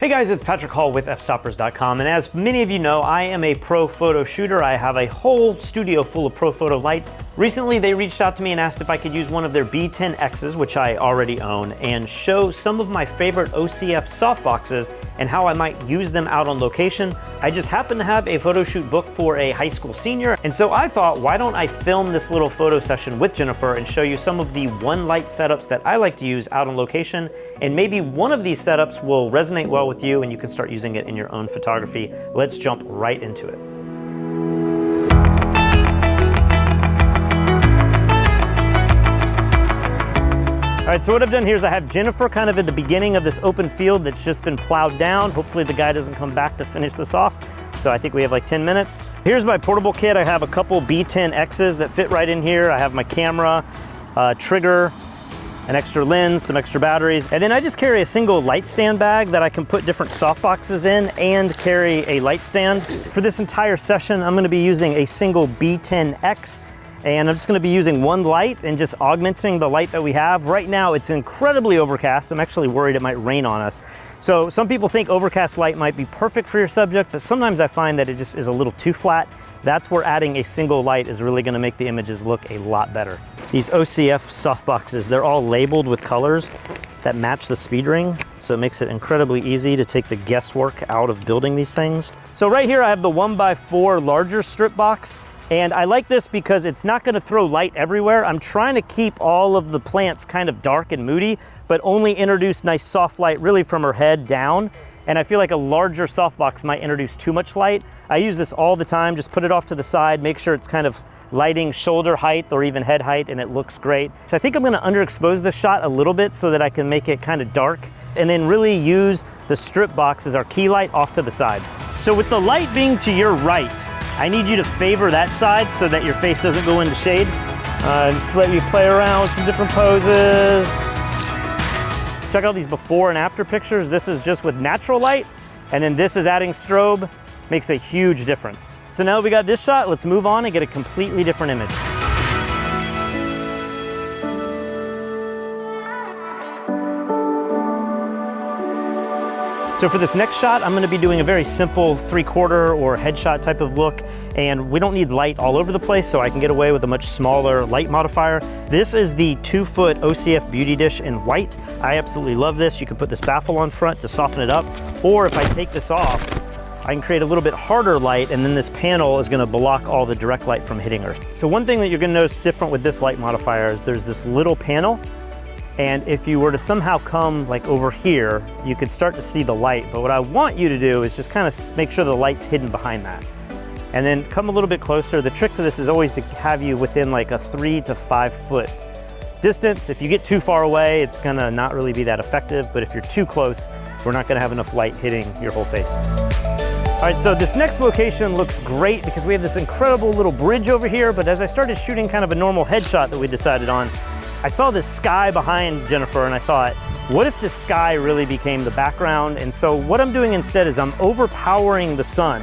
Hey guys, it's Patrick Hall with Fstoppers.com, and as many of you know, I am a pro photo shooter. I have a whole studio full of pro photo lights. Recently, they reached out to me and asked if I could use one of their B10Xs, which I already own, and show some of my favorite OCF softboxes and how I might use them out on location. I just happen to have a photo shoot booked for a high school senior, and so I thought, why don't I film this little photo session with Jennifer and show you some of the one light setups that I like to use out on location, and maybe one of these setups will resonate well with you and you can start using it in your own photography. Let's jump right into it. All right, so what I've done here is I have Jennifer kind of at the beginning of this open field that's just been plowed down. Hopefully the guy doesn't come back to finish this off. So I think we have like 10 minutes. Here's my portable kit. I have a couple B10Xs that fit right in here. I have my camera, trigger, an extra lens, some extra batteries, and then I just carry a single light stand bag that I can put different softboxes in and carry a light stand. For this entire session, I'm gonna be using a single B10X, and I'm just gonna be using one light and just augmenting the light that we have. Right now, it's incredibly overcast. I'm actually worried it might rain on us. So some people think overcast light might be perfect for your subject, but sometimes I find that it just is a little too flat. That's where adding a single light is really gonna make the images look a lot better. These OCF softboxes, they're all labeled with colors that match the speed ring, so it makes it incredibly easy to take the guesswork out of building these things. So right here I have the 1x4 larger strip box, and I like this because it's not gonna throw light everywhere. I'm trying to keep all of the plants kind of dark and moody, but only introduce nice soft light really from her head down. And I feel like a larger softbox might introduce too much light. I use this all the time, just put it off to the side, make sure it's kind of lighting shoulder height or even head height, and it looks great. So I think I'm gonna underexpose this shot a little bit so that I can make it kind of dark, and then really use the strip box as our key light off to the side. So with the light being to your right, I need you to favor that side so that your face doesn't go into shade. Just let you play around with some different poses. Check out these before and after pictures. This is just with natural light, and then this is adding strobe. Makes a huge difference. So now that we got this shot, let's move on and get a completely different image. So for this next shot, I'm gonna be doing a very simple 3/4 or headshot type of look, and we don't need light all over the place, so I can get away with a much smaller light modifier. This is the 2-foot OCF Beauty Dish in white. I absolutely love this. You can put this baffle on front to soften it up, or if I take this off, I can create a little bit harder light, and then this panel is gonna block all the direct light from hitting her. So one thing that you're gonna notice different with this light modifier is there's this little panel, and if you were to somehow come like over here, you could start to see the light. But what I want you to do is just kind of make sure the light's hidden behind that. And then come a little bit closer. The trick to this is always to have you within like a 3 to 5 foot distance. If you get too far away, it's gonna not really be that effective. But if you're too close, we're not gonna have enough light hitting your whole face. All right, so this next location looks great because we have this incredible little bridge over here. But as I started shooting kind of a normal headshot that we decided on, I saw this sky behind Jennifer and I thought, what if the sky really became the background? And so what I'm doing instead is I'm overpowering the sun.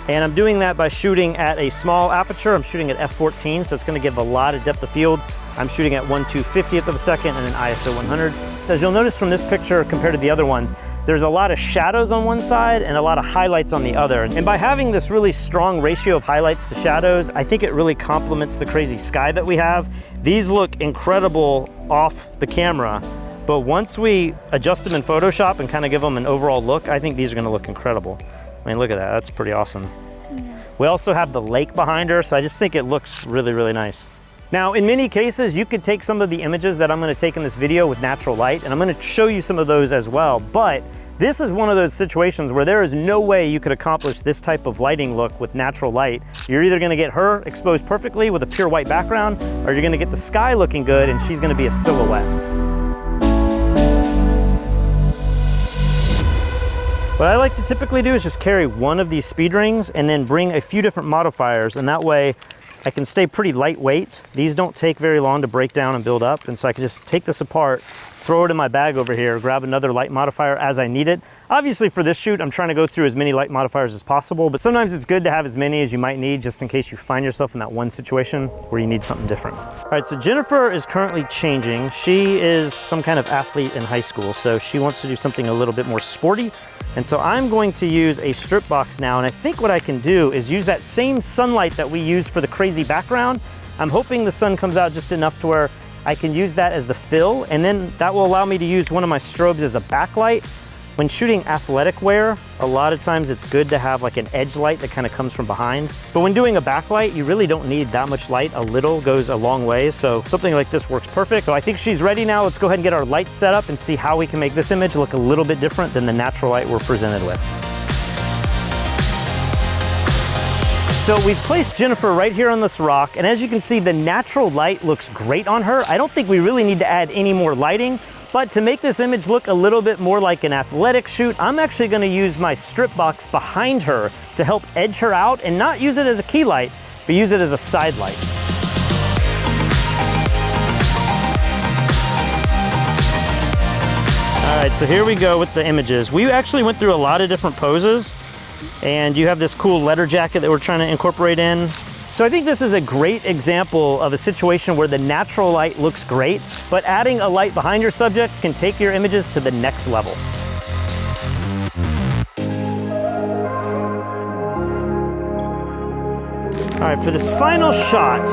And I'm doing that by shooting at a small aperture. I'm shooting at f/14, so it's gonna give a lot of depth of field. I'm shooting at 1/250th of a second and an ISO 100. So as you'll notice from this picture compared to the other ones, there's a lot of shadows on one side and a lot of highlights on the other. And by having this really strong ratio of highlights to shadows, I think it really complements the crazy sky that we have. These look incredible off the camera, but once we adjust them in Photoshop and kind of give them an overall look, I think these are gonna look incredible. I mean, look at that, that's pretty awesome. Yeah. We also have the lake behind her, so I just think it looks really, really nice. Now, in many cases, you could take some of the images that I'm gonna take in this video with natural light, and I'm gonna show you some of those as well, but this is one of those situations where there is no way you could accomplish this type of lighting look with natural light. You're either gonna get her exposed perfectly with a pure white background, or you're gonna get the sky looking good and she's gonna be a silhouette. What I like to typically do is just carry one of these speed rings and then bring a few different modifiers, and that way I can stay pretty lightweight. These don't take very long to break down and build up, and so I can just take this apart throw it in my bag over here, grab another light modifier as I need it. Obviously for this shoot, I'm trying to go through as many light modifiers as possible, but sometimes it's good to have as many as you might need just in case you find yourself in that one situation where you need something different. All right, so Jennifer is currently changing. She is some kind of athlete in high school, so she wants to do something a little bit more sporty. And so I'm going to use a strip box now, and I think what I can do is use that same sunlight that we used for the crazy background. I'm hoping the sun comes out just enough to where I can use that as the fill, and then that will allow me to use one of my strobes as a backlight. When shooting athletic wear, a lot of times it's good to have like an edge light that kind of comes from behind. But when doing a backlight, you really don't need that much light. A little goes a long way, so something like this works perfect. So I think she's ready now. Let's go ahead and get our lights set up and see how we can make this image look a little bit different than the natural light we're presented with. So we've placed Jennifer right here on this rock, and as you can see, the natural light looks great on her. I don't think we really need to add any more lighting, but to make this image look a little bit more like an athletic shoot, I'm actually gonna use my strip box behind her to help edge her out and not use it as a key light, but use it as a side light. All right, so here we go with the images. We actually went through a lot of different poses, and you have this cool letter jacket that we're trying to incorporate in. So I think this is a great example of a situation where the natural light looks great, but adding a light behind your subject can take your images to the next level. All right, for this final shot,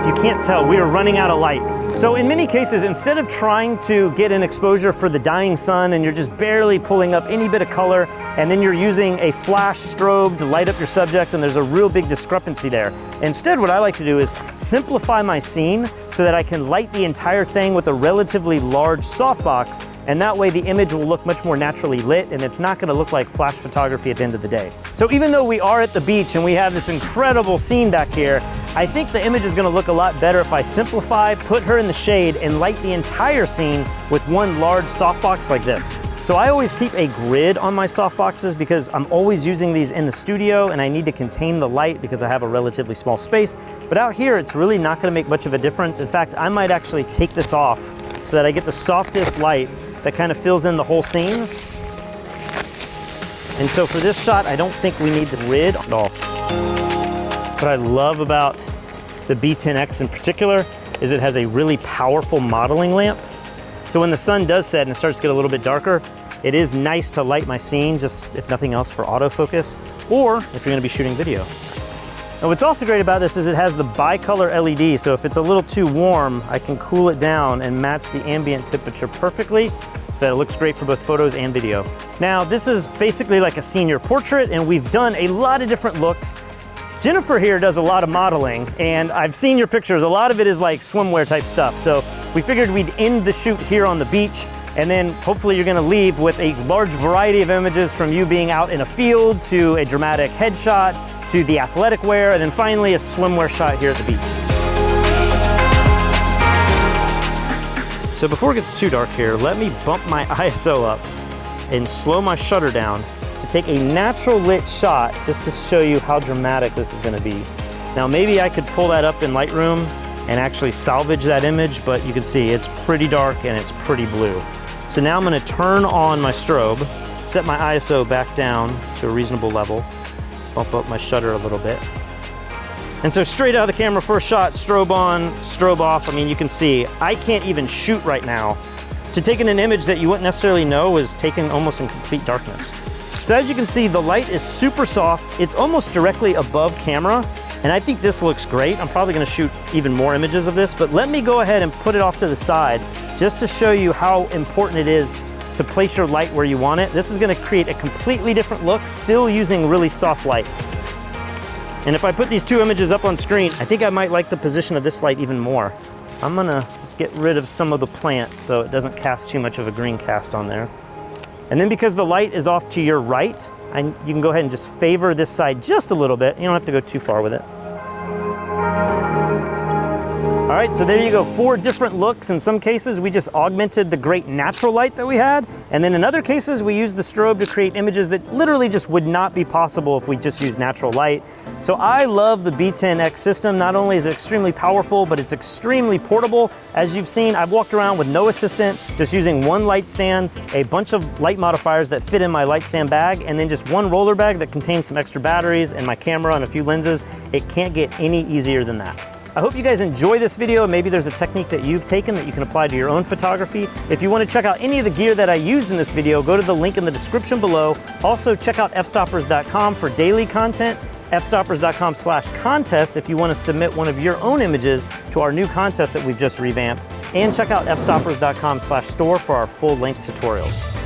you can't tell, we are running out of light. So in many cases, instead of trying to get an exposure for the dying sun and you're just barely pulling up any bit of color, and then you're using a flash strobe to light up your subject and there's a real big discrepancy there. Instead, what I like to do is simplify my scene so that I can light the entire thing with a relatively large softbox, and that way the image will look much more naturally lit and it's not gonna look like flash photography at the end of the day. So even though we are at the beach and we have this incredible scene back here, I think the image is gonna look a lot better if I simplify, put her in the shade, and light the entire scene with one large softbox like this. So I always keep a grid on my softboxes because I'm always using these in the studio and I need to contain the light because I have a relatively small space. But out here, it's really not gonna make much of a difference. In fact, I might actually take this off so that I get the softest light that kind of fills in the whole scene. And so for this shot, I don't think we need the grid at all. What I love about the B10X in particular is it has a really powerful modeling lamp. So when the sun does set and it starts to get a little bit darker, it is nice to light my scene, just if nothing else for autofocus, or if you're gonna be shooting video. Now what's also great about this is it has the bicolor LED, so if it's a little too warm, I can cool it down and match the ambient temperature perfectly so that it looks great for both photos and video. Now this is basically like a senior portrait, and we've done a lot of different looks. Jennifer here does a lot of modeling, and I've seen your pictures. A lot of it is like swimwear type stuff. So we figured we'd end the shoot here on the beach, and then hopefully you're gonna leave with a large variety of images from you being out in a field to a dramatic headshot to the athletic wear, and then finally a swimwear shot here at the beach. So before it gets too dark here, let me bump my ISO up and slow my shutter down to take a natural lit shot just to show you how dramatic this is gonna be. Now maybe I could pull that up in Lightroom and actually salvage that image, but you can see it's pretty dark and it's pretty blue. So now I'm gonna turn on my strobe, set my ISO back down to a reasonable level, bump up my shutter a little bit. And so straight out of the camera, first shot, strobe on, strobe off. I mean, you can see, I can't even shoot right now to take in an image that you wouldn't necessarily know was taken almost in complete darkness. So as you can see, the light is super soft. It's almost directly above camera, and I think this looks great. I'm probably gonna shoot even more images of this, but let me go ahead and put it off to the side just to show you how important it is to place your light where you want it. This is gonna create a completely different look, still using really soft light. And if I put these two images up on screen, I think I might like the position of this light even more. I'm gonna just get rid of some of the plants so it doesn't cast too much of a green cast on there. And then because the light is off to your right, you can go ahead and just favor this side just a little bit. You don't have to go too far with it. All right, so there you go, 4 different looks. In some cases, we just augmented the great natural light that we had, and then in other cases, we used the strobe to create images that literally just would not be possible if we just used natural light. So I love the B10X system. Not only is it extremely powerful, but it's extremely portable. As you've seen, I've walked around with no assistant, just using one light stand, a bunch of light modifiers that fit in my light stand bag, and then just one roller bag that contains some extra batteries and my camera and a few lenses. It can't get any easier than that. I hope you guys enjoy this video. Maybe there's a technique that you've taken that you can apply to your own photography. If you want to check out any of the gear that I used in this video, go to the link in the description below. Also, check out fstoppers.com for daily content, fstoppers.com/contest if you want to submit one of your own images to our new contest that we've just revamped, and check out fstoppers.com/store for our full-length tutorials.